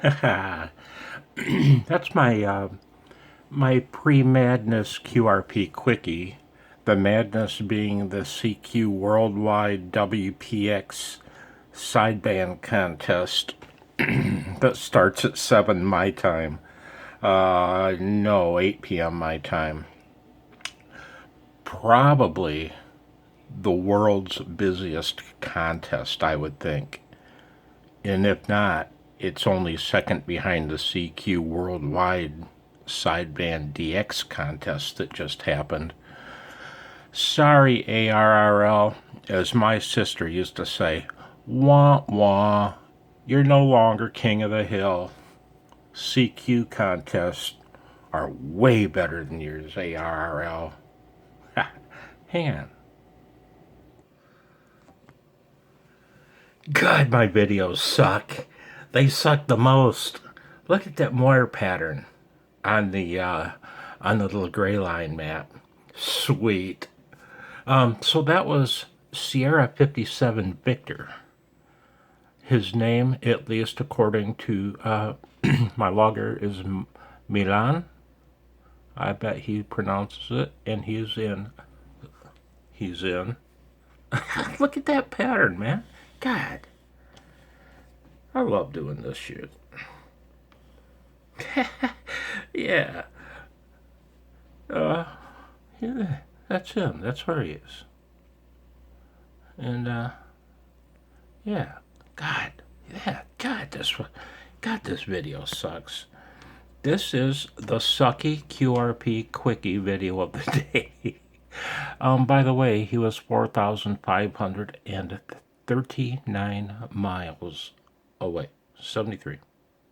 That's my pre-madness QRP Quickie. The madness being the CQ Worldwide WPX sideband contest that starts at 7 my time. No, 8 p.m. my time. Probably the world's busiest contest, I would think. And if not, it's only second behind the CQ Worldwide Sideband DX contest that just happened. Sorry, ARRL, as my sister used to say, wah wah, you're no longer king of the hill. CQ contests are way better than yours, ARRL. Hang on. God, my videos suck. They suck the most. Look at that moire pattern on the little gray line map. Sweet. So that was Sierra 57 Victor. His name, at least according to my logger, is Milan. I bet he pronounces it, and he's in. Look at that pattern, man. God. I love doing this shit. Yeah. Yeah. That's him. That's where he is. And, yeah. God. Yeah. God, this video sucks. This is the sucky QRP Quickie video of the day. By the way, he was 4,539 miles away. 73.